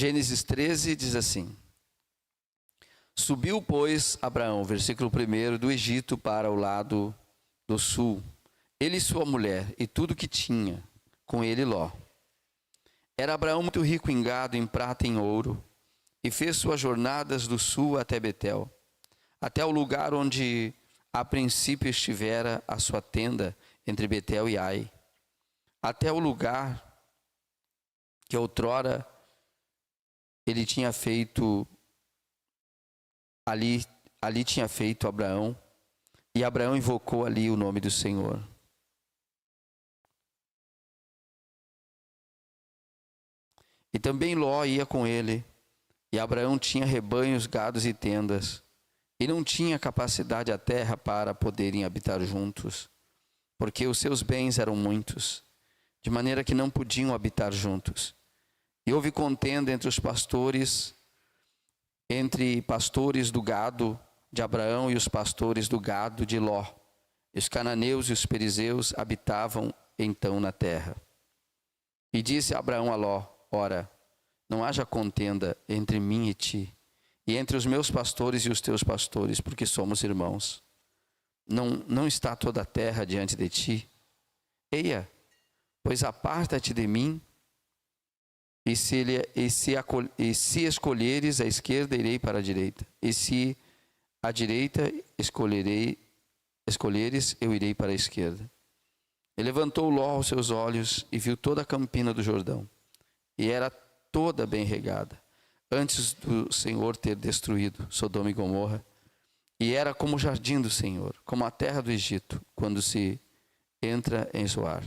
Gênesis 13 diz assim: Subiu, pois, Abraão, versículo 1, do Egito para o lado do sul, ele e sua mulher, e tudo que tinha, com ele Ló. Era Abraão muito rico em gado, em prata e em ouro, e fez suas jornadas do sul até Betel, até o lugar onde a princípio estivera a sua tenda, entre Betel e Ai, até o lugar que outrora ele tinha feito, ali tinha feito Abraão, e Abraão invocou ali o nome do Senhor. E também Ló ia com ele, e Abraão tinha rebanhos, gados e tendas, e não tinha capacidade a terra para poderem habitar juntos, porque os seus bens eram muitos, de maneira que não podiam habitar juntos. E houve contenda entre pastores do gado de Abraão e os pastores do gado de Ló. Os cananeus e os perizeus habitavam então na terra. E disse Abraão a Ló: Ora, não haja contenda entre mim e ti, e entre os meus pastores e os teus pastores, porque somos irmãos. Não está toda a terra diante de ti? Eia, pois aparta-te de mim, e se escolheres a esquerda, irei para a direita, e se a direita escolheres, eu irei para a esquerda. E levantou Ló os seus olhos e viu toda a campina do Jordão, e era toda bem regada, antes do Senhor ter destruído Sodoma e Gomorra, e era como o jardim do Senhor, como a terra do Egito, quando se entra em Zoar.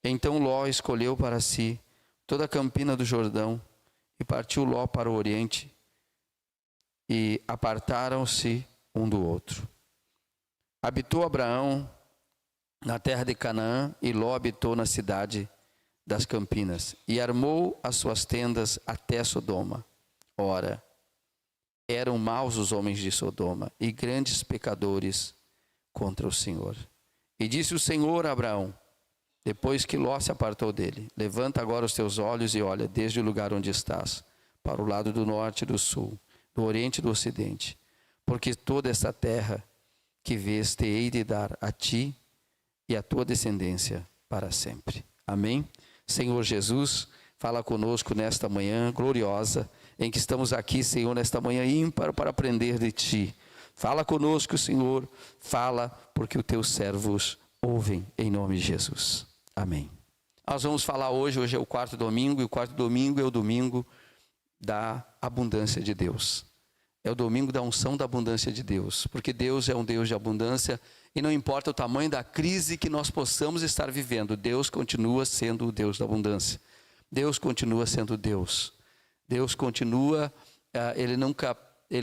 Então Ló escolheu para si toda a campina do Jordão, e partiu Ló para o oriente, e apartaram-se um do outro. Habitou Abraão na terra de Canaã, e Ló habitou na cidade das campinas, e armou as suas tendas até Sodoma. Ora, eram maus os homens de Sodoma, e grandes pecadores contra o Senhor. E disse o Senhor a Abraão, depois que Ló se apartou dele: Levanta agora os teus olhos e olha desde o lugar onde estás, para o lado do norte e do sul, do oriente e do ocidente, porque toda esta terra que vês te hei de dar a ti e a tua descendência para sempre. Amém? Senhor Jesus, fala conosco nesta manhã gloriosa, em que estamos aqui, Senhor, nesta manhã ímpar para aprender de ti. Fala conosco, Senhor, fala, porque os teus servos ouvem, em nome de Jesus. Amém. Nós vamos falar hoje é o quarto domingo, e o quarto domingo é o domingo da abundância de Deus. É o domingo da unção da abundância de Deus, porque Deus é um Deus de abundância, e não importa o tamanho da crise que nós possamos estar vivendo, Deus continua sendo o Deus da abundância. Deus continua sendo Deus. Deus continua, Ele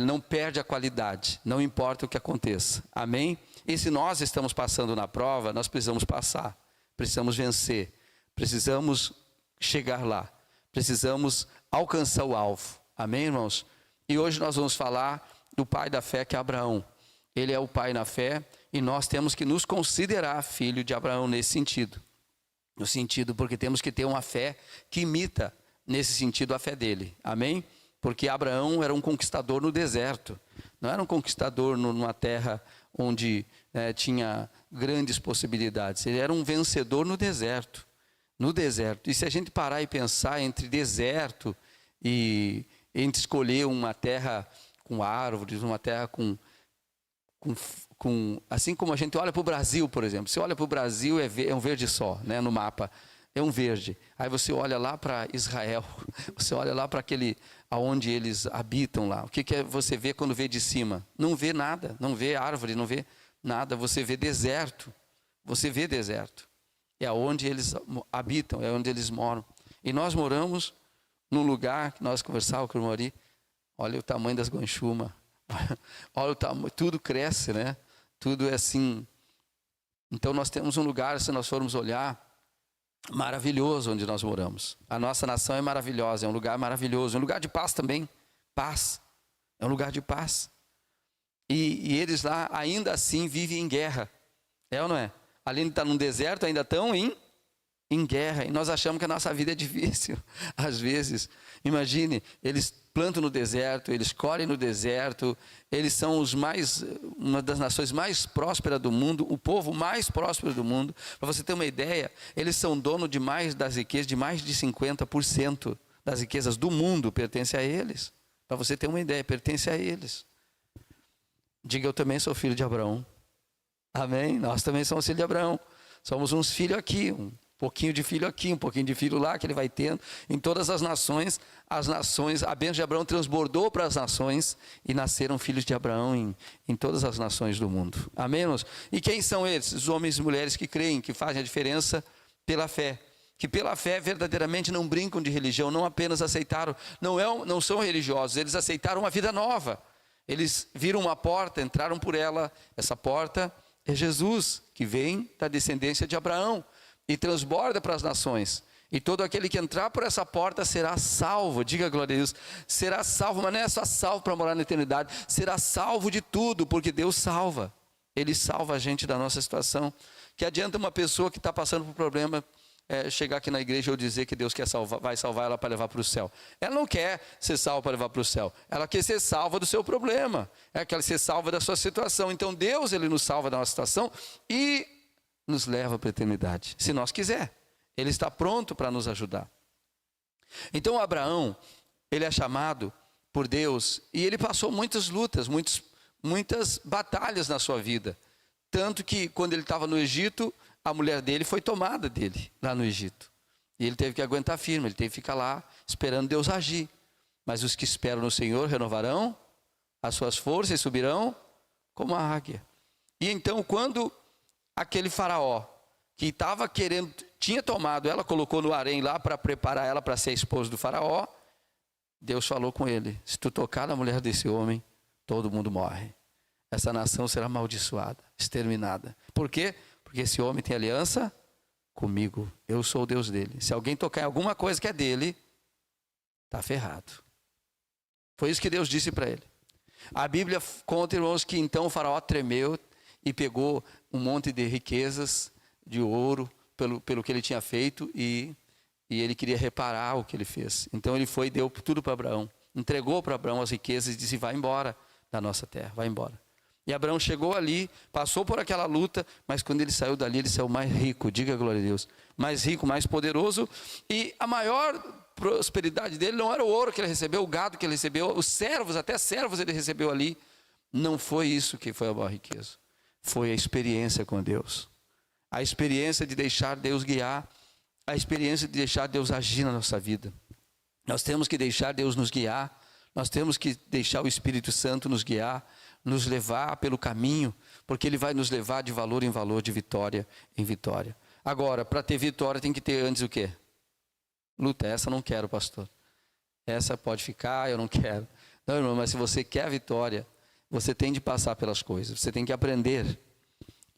não perde a qualidade, não importa o que aconteça. Amém? E se nós estamos passando na prova, nós precisamos passar, precisamos vencer, precisamos chegar lá, precisamos alcançar o alvo. Amém, irmãos? E hoje nós vamos falar do pai da fé, que é Abraão. Ele é o pai na fé, e nós temos que nos considerar filho de Abraão nesse sentido. No sentido, porque temos que ter uma fé que imita, nesse sentido, a fé dele. Amém? Porque Abraão era um conquistador no deserto. Não era um conquistador numa terra onde tinha grandes possibilidades. Ele era um vencedor no deserto. No deserto. E se a gente parar e pensar entre deserto e entre escolher uma terra com árvores, uma terra com assim como a gente olha para o Brasil, por exemplo. Você olha para o Brasil, é um verde só, né, no mapa. É um verde. Aí você olha lá para Israel, você olha lá para aquele aonde eles habitam lá. O que você vê quando vê de cima? Não vê nada, não vê árvore, não vê nada. Você vê deserto. Você vê deserto. É onde eles habitam, é onde eles moram. E nós moramos num lugar que nós conversávamos com o Mori. Olha o tamanho das guanchumas. Olha o tamanho, tudo cresce, né? Tudo é assim. Então nós temos um lugar, se nós formos olhar, maravilhoso onde nós moramos. A nossa nação é maravilhosa, é um lugar maravilhoso, é um lugar de paz também. Paz, é um lugar de paz. E eles lá ainda assim vivem em guerra. É ou não é? Além de estar num deserto, ainda estão em em guerra, e nós achamos que a nossa vida é difícil, às vezes. Imagine, eles plantam no deserto, eles colhem no deserto, eles são uma das nações mais prósperas do mundo, o povo mais próspero do mundo. Para você ter uma ideia, eles são dono de mais das riquezas, de mais de 50% das riquezas do mundo pertence a eles. Para você ter uma ideia, pertence a eles. Diga, eu também sou filho de Abraão. Amém? Nós também somos filhos de Abraão. Somos uns filhos aqui, um pouquinho de filho aqui, um pouquinho de filho lá, que ele vai tendo. Em todas as nações, a bênção de Abraão transbordou para as nações e nasceram filhos de Abraão em todas as nações do mundo. Amém, irmãos? E quem são eles? Os homens e mulheres que creem, que fazem a diferença pela fé. Que pela fé verdadeiramente não brincam de religião, não apenas aceitaram, não são religiosos, eles aceitaram uma vida nova. Eles viram uma porta, entraram por ela. Essa porta é Jesus, que vem da descendência de Abraão e transborda para as nações. E todo aquele que entrar por essa porta será salvo. Diga glória a Deus. Será salvo, mas não é só salvo para morar na eternidade. Será salvo de tudo, porque Deus salva. Ele salva a gente da nossa situação. Que adianta uma pessoa que está passando por problema chegar aqui na igreja ou dizer que Deus vai salvar ela para levar para o céu. Ela não quer ser salva para levar para o céu. Ela quer ser salva do seu problema. Ela quer ser salva da sua situação. Então Deus, Ele nos salva da nossa situação e nos leva para a eternidade. Se nós quiser. Ele está pronto para nos ajudar. Então Abraão, ele é chamado por Deus e ele passou muitas lutas, muitas batalhas na sua vida. Tanto que quando ele estava no Egito, a mulher dele foi tomada dele, lá no Egito. E ele teve que aguentar firme, ele teve que ficar lá, esperando Deus agir. Mas os que esperam no Senhor renovarão as suas forças e subirão como a águia. E então, quando aquele faraó, que tinha tomado ela, colocou no harém lá para preparar ela para ser a esposa do faraó, Deus falou com ele: se tu tocar na mulher desse homem, todo mundo morre. Essa nação será amaldiçoada, exterminada. Por quê? Porque esse homem tem aliança comigo. Eu sou o Deus dele. Se alguém tocar em alguma coisa que é dele, está ferrado. Foi isso que Deus disse para ele. A Bíblia conta, irmãos, que então o faraó tremeu e pegou um monte de riquezas de ouro pelo que ele tinha feito e ele queria reparar o que ele fez. Então ele foi e deu tudo para Abraão. Entregou para Abraão as riquezas e disse: vai embora da nossa terra, vai embora. E Abraão chegou ali, passou por aquela luta, mas quando ele saiu dali, ele saiu mais rico. Diga glória a Deus. Mais rico, mais poderoso. E a maior prosperidade dele não era o ouro que ele recebeu, o gado que ele recebeu, os servos, até servos ele recebeu ali. Não foi isso que foi a maior riqueza. Foi a experiência com Deus. A experiência de deixar Deus guiar. A experiência de deixar Deus agir na nossa vida. Nós temos que deixar Deus nos guiar. Nós temos que deixar o Espírito Santo nos guiar, nos levar pelo caminho, porque Ele vai nos levar de valor em valor, de vitória em vitória. Agora, para ter vitória tem que ter antes o quê? Luta. Essa eu não quero, pastor. Essa pode ficar, eu não quero. Não, irmão, mas se você quer a vitória, você tem de passar pelas coisas, você tem que aprender.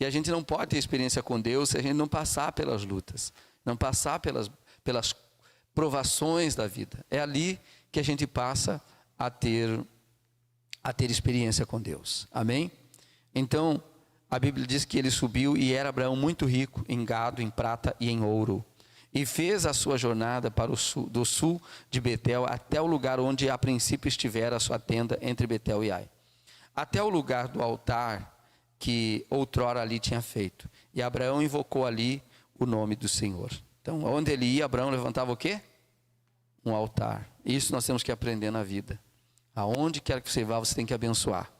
E a gente não pode ter experiência com Deus se a gente não passar pelas lutas, não passar pelas provações da vida. É ali que a gente passa a ter experiência com Deus. Amém? Então, a Bíblia diz que ele subiu e era Abraão muito rico em gado, em prata e em ouro. E fez a sua jornada para do sul de Betel até o lugar onde a princípio estivera a sua tenda entre Betel e Ai. Até o lugar do altar que outrora ali tinha feito. E Abraão invocou ali o nome do Senhor. Então, onde ele ia, Abraão levantava o quê? Um altar. Isso nós temos que aprender na vida. Aonde quer que você vá, você tem que abençoar.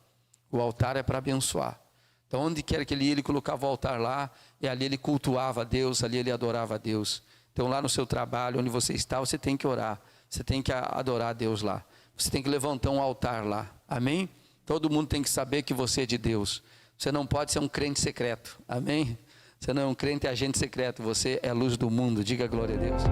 O altar é para abençoar. Então, onde quer que ele ia, ele colocava o altar lá, e ali ele cultuava a Deus, ali ele adorava a Deus. Então, lá no seu trabalho, onde você está, você tem que orar. Você tem que adorar a Deus lá. Você tem que levantar um altar lá. Amém? Todo mundo tem que saber que você é de Deus. Você não pode ser um crente secreto. Amém? Você não é um crente agente secreto. Você é a luz do mundo. Diga glória a Deus.